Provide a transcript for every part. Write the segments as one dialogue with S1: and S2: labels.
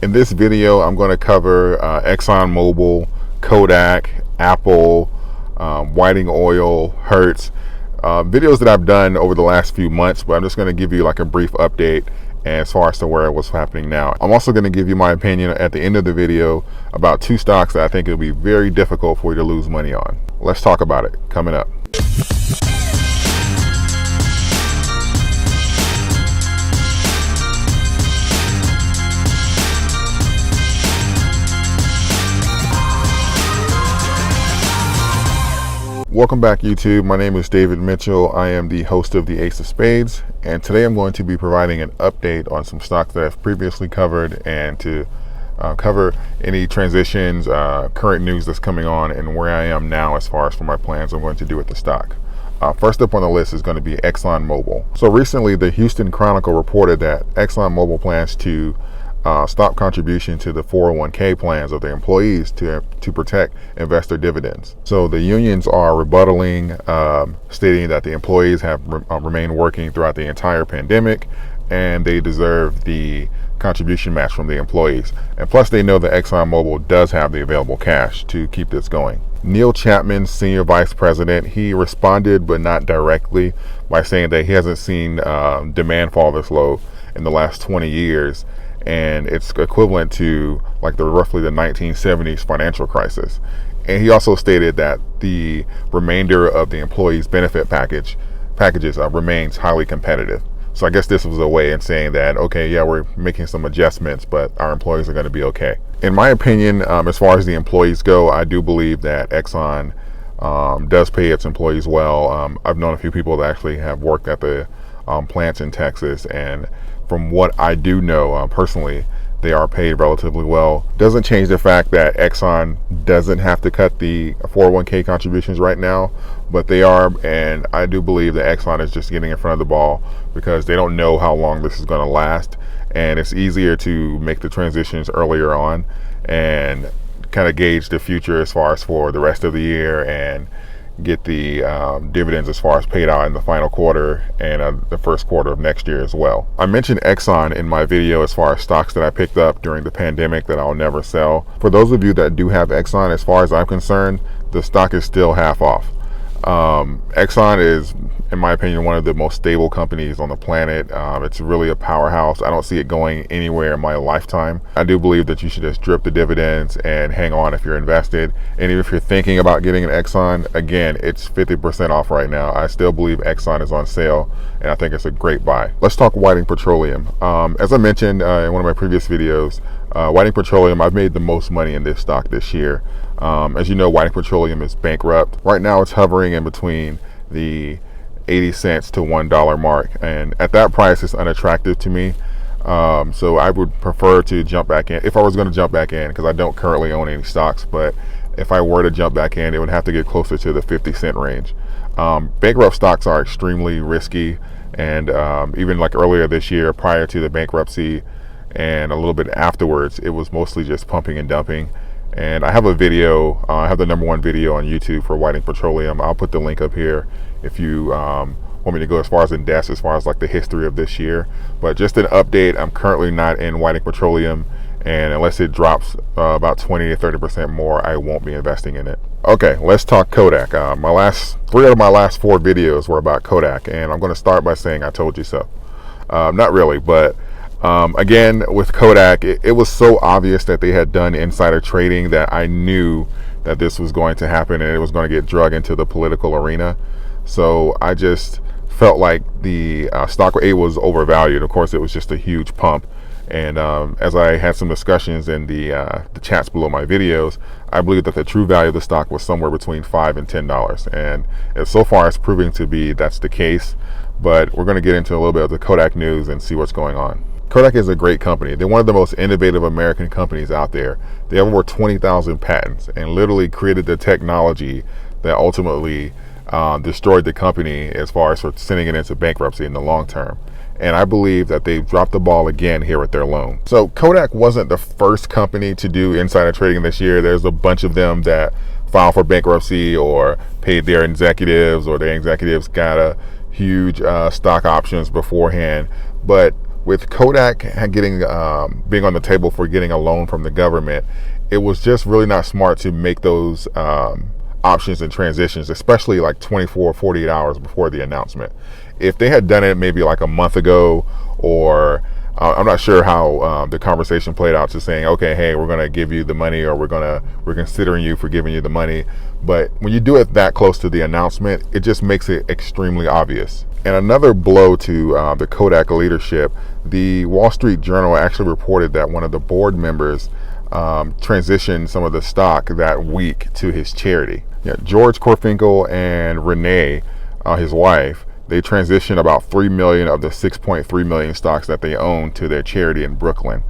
S1: In this video, I'm going to cover Exxon Mobile, Kodak, Apple, Whiting Oil, Hertz, videos that I've done over the last few months, but I'm just going to give you like a brief update as far as to where what's happening now. I'm also going to give you my opinion at the end of the video about two stocks that I think it'll be very difficult for you to lose money on. Let's talk about it coming up. Welcome back, YouTube. My name is David Mitchell. I am the host of the Ace of Spades, and today I'm going to be providing an update on some stocks that I've previously covered and to cover any transitions, current news that's coming on, and where I am now as far as for my plans I'm going to do with the stock. First up on the list is going to be Exxon Mobile. So recently, the Houston Chronicle reported that Exxon Mobile plans to stop contribution to the 401k plans of their employees to protect investor dividends. So the unions are rebuttaling, stating that the employees have remained working throughout the entire pandemic and they deserve the contribution match from the employees. And plus they know that Exxon Mobil does have the available cash to keep this going. Neil Chapman, senior vice president, he responded but not directly by saying that he hasn't seen demand fall this low in the last 20 years. And it's equivalent to like roughly the 1970s financial crisis. And he also stated that the remainder of the employees' benefit packages remains highly competitive. So I guess this was a way in saying that, okay, yeah, we're making some adjustments, but our employees are going to be okay. In my opinion, as far as the employees go, I do believe that Exxon does pay its employees well. I've known a few people that actually have worked at the plants in Texas, and from what I do know personally, they are paid relatively well. Doesn't change the fact that Exxon doesn't have to cut the 401k contributions right now, but they are, and I do believe that Exxon is just getting in front of the ball because they don't know how long this is going to last, and it's easier to make the transitions earlier on and kind of gauge the future as far as for the rest of the year and get the dividends as far as paid out in the final quarter and the first quarter of next year as well. I mentioned Exxon in my video as far as stocks that I picked up during the pandemic that I'll never sell. For those of you that do have Exxon, as far as I'm concerned, the stock is still half off. Exxon is, in my opinion, one of the most stable companies on the planet. It's really a powerhouse. I don't see it going anywhere in my lifetime. I do believe that you should just drip the dividends and hang on if you're invested. And if you're thinking about getting an Exxon, again, it's 50% off right now. I still believe Exxon is on sale, and I think it's a great buy. Let's talk Whiting Petroleum. As I mentioned in one of my previous videos, Whiting Petroleum, I've made the most money in this stock this year. As you know, Whiting Petroleum is bankrupt. Right now it's hovering in between the 80 cents to $1 mark, and at that price it's unattractive to me. So I would prefer to jump back in if I was going to jump back in, because I don't currently own any stocks, but if I were to jump back in, it would have to get closer to the 50-cent range. Bankrupt stocks are extremely risky, and even like earlier this year, prior to the bankruptcy and a little bit afterwards, it was mostly just pumping and dumping. And I have a video, I have the #1 video on YouTube for Whiting Petroleum. I'll put the link up here if you want me to go as far as in depth as far as like the history of this year. But just an update, I'm currently not in Whiting Petroleum, and unless it drops about 20 to 30% more, I won't be investing in it. Okay, let's talk Kodak. Three out of my last 4 videos were about Kodak, and I'm going to start by saying I told you so. Not really, but again, with Kodak, it was so obvious that they had done insider trading that I knew that this was going to happen and it was going to get dragged into the political arena. So I just felt like the stock was overvalued. Of course, it was just a huge pump. And as I had some discussions in the chats below my videos, I believe that the true value of the stock was somewhere between $5 and $10. And so far it's proving to be that's the case. But we're going to get into a little bit of the Kodak news and see what's going on. Kodak is a great company. They're one of the most innovative American companies out there. They have over 20,000 patents and literally created the technology that ultimately destroyed the company as far as for sending it into bankruptcy in the long term. And I believe that they've dropped the ball again here with their loan. So Kodak wasn't the first company to do insider trading this year. There's a bunch of them that filed for bankruptcy or paid their executives, or their executives got a huge stock options beforehand. But with Kodak getting being on the table for getting a loan from the government, it was just really not smart to make those options and transitions, especially like 24 48 hours before the announcement. If they had done it maybe like a month ago, or I'm not sure how the conversation played out, to saying, okay, hey, we're going to give you the money, or we're considering you for giving you the money. But when you do it that close to the announcement, it just makes it extremely obvious. And another blow to the Kodak leadership, the Wall Street Journal actually reported that one of the board members transitioned some of the stock that week to his charity. Yeah, George Korfinkel and Renee, his wife, they transitioned about 3 million of the 6.3 million stocks that they own to their charity in Brooklyn.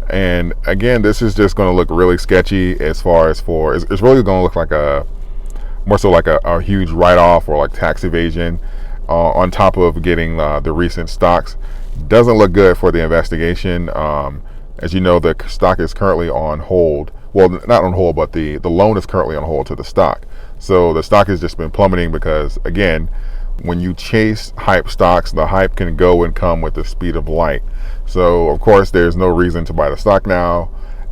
S1: And again, this is just going to look really sketchy as far as it's really going to look like more so like a huge write-off, or like tax evasion on top of getting the recent stocks. Doesn't look good for the investigation. As you know, the stock is currently on hold. Well, not on hold, but the loan is currently on hold to the stock. So the stock has just been plummeting because, again, when you chase hype stocks, the hype can go and come with the speed of light. So of course there's no reason to buy the stock now,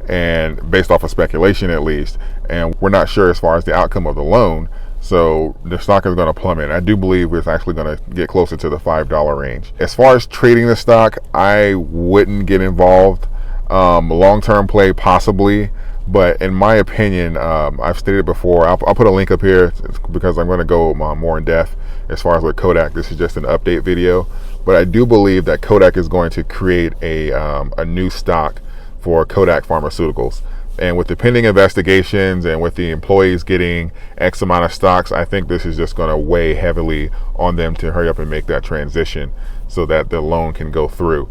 S1: and based off of speculation at least, and we're not sure as far as the outcome of the loan. So the stock is going to plummet. I do believe it's actually going to get closer to the $5 range. As far as trading the stock, I wouldn't get involved. Long-term play possibly, but in my opinion, I've stated before, I'll put a link up here because I'm going to go more in depth as far as with Kodak. This is just an update video, but I do believe that Kodak is going to create a new stock for Kodak Pharmaceuticals. And with the pending investigations and with the employees getting X amount of stocks, I think this is just going to weigh heavily on them to hurry up and make that transition so that the loan can go through.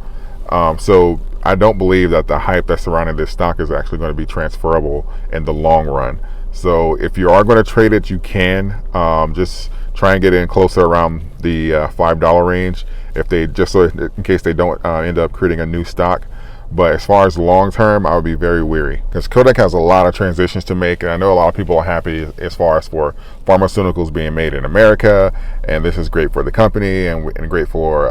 S1: So I don't believe that the hype that's surrounding this stock is actually going to be transferable in the long run. So if you are going to trade it, you can just try and get in closer around the $5 range, if they in case they don't end up creating a new stock. But as far as long term, I would be very weary, because Kodak has a lot of transitions to make, and I know a lot of people are happy as far as for pharmaceuticals being made in America, and this is great for the company and great for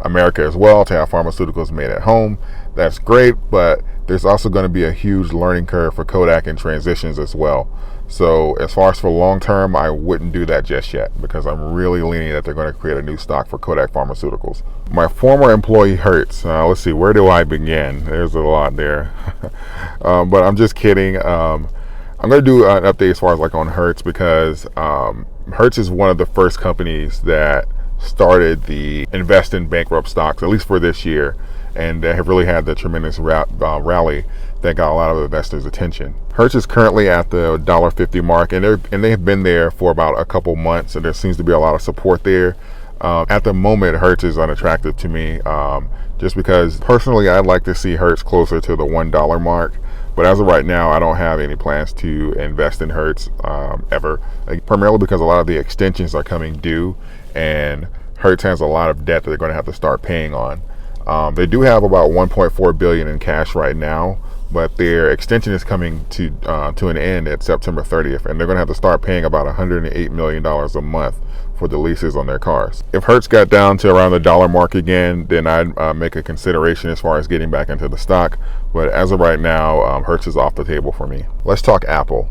S1: America as well, to have pharmaceuticals made at home. That's great, but there's also going to be a huge learning curve for Kodak and transitions as well. So as far as for long term, I wouldn't do that just yet, because I'm really leaning that they're going to create a new stock for Kodak Pharmaceuticals. My former employee Hertz, let's see, where do I begin? There's a lot there. But I'm just kidding. I'm going to do an update as far as like on Hertz, because Hertz is one of the first companies that started the invest in bankrupt stocks, at least for this year, and they have really had the tremendous rally that got a lot of investors' attention. Hertz is currently at the $1.50 mark, and they have been there for about a couple months, and there seems to be a lot of support there. At the moment, Hertz is unattractive to me, just because personally I'd like to see Hertz closer to the $1 mark. But as of right now, I don't have any plans to invest in Hertz ever, primarily because a lot of the extensions are coming due, and Hertz has a lot of debt that they're going to have to start paying on. They do have about $1.4 billion in cash right now, but their extension is coming to an end at September 30th, and they're going to have to start paying about $108 million a month for the leases on their cars. If Hertz got down to around the $1 mark again, then I'd make a consideration as far as getting back into the stock. But as of right now, Hertz is off the table for me. Let's talk Apple.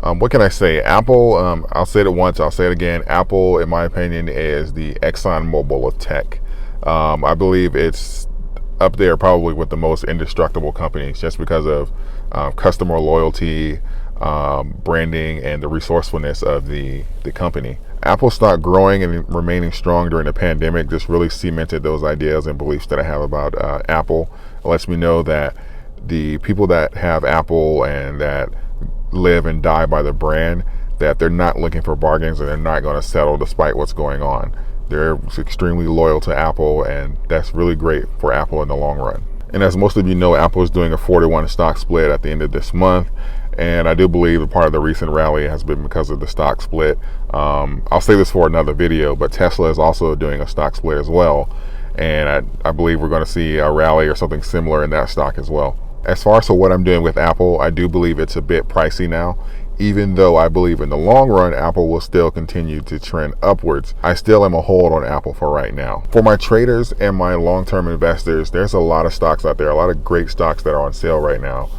S1: What can I say? Apple, I'll say it once, I'll say it again. Apple, in my opinion, is the Exxon Mobile of tech. I believe it's up there probably with the most indestructible companies, just because of customer loyalty, branding, and the resourcefulness of the company. Apple stock growing and remaining strong during the pandemic just really cemented those ideas and beliefs that I have about Apple. It lets me know that the people that have Apple and that live and die by the brand, that they're not looking for bargains, and they're not going to settle despite what's going on. They're extremely loyal to Apple, and that's really great for Apple in the long run. And as most of you know, Apple is doing a 4-to-1 stock split at the end of this month, and I do believe a part of the recent rally has been because of the stock split. I'll say this for another video, but Tesla is also doing a stock split as well, and I believe we're going to see a rally or something similar in that stock as well. As far as what I'm doing with Apple, I do believe it's a bit pricey now. even though I believe in the long run, Apple will still continue to trend upwards. I still am a hold on Apple for right now. For my traders and my long-term investors, there's a lot of stocks out there, a lot of great stocks that are on sale right now.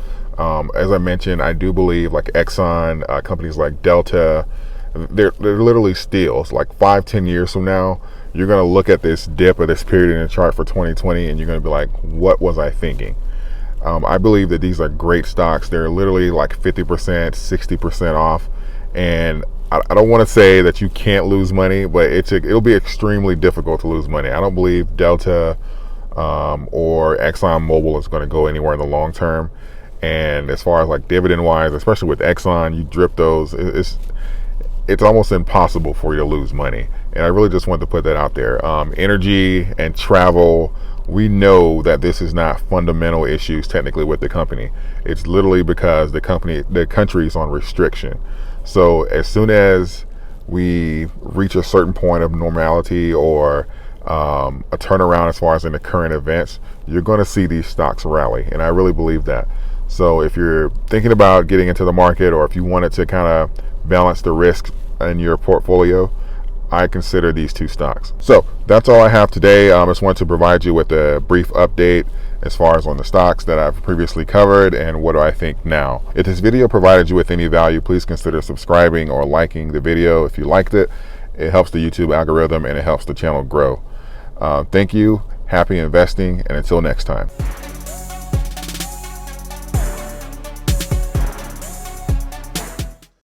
S1: As I mentioned, I do believe like Exxon, companies like Delta, they're literally steals. Like 5-10 years from now, you're going to look at this dip of this period in the chart for 2020 and you're going to be like, what was I thinking? I believe that these are great stocks. They're literally like 50%, 60% off. And I don't want to say that you can't lose money, but it'll be extremely difficult to lose money. I don't believe Delta or Exxon Mobile is going to go anywhere in the long term. And as far as like dividend wise, especially with Exxon, you drip those, it's almost impossible for you to lose money. And I really just wanted to put that out there. Energy and travel, we know that this is not fundamental issues technically with the company. It's literally because the country is on restriction. So as soon as we reach a certain point of normality or a turnaround as far as in the current events, you're going to see these stocks rally. And I really believe that. So if you're thinking about getting into the market, or if you wanted to kind of balance the risk in your portfolio, I consider these two stocks. So that's all I have today. I just wanted to provide you with a brief update as far as on the stocks that I've previously covered and what do I think now. If this video provided you with any value, please consider subscribing or liking the video if you liked it. It helps the YouTube algorithm and it helps the channel grow. Thank you, happy investing, and until next time.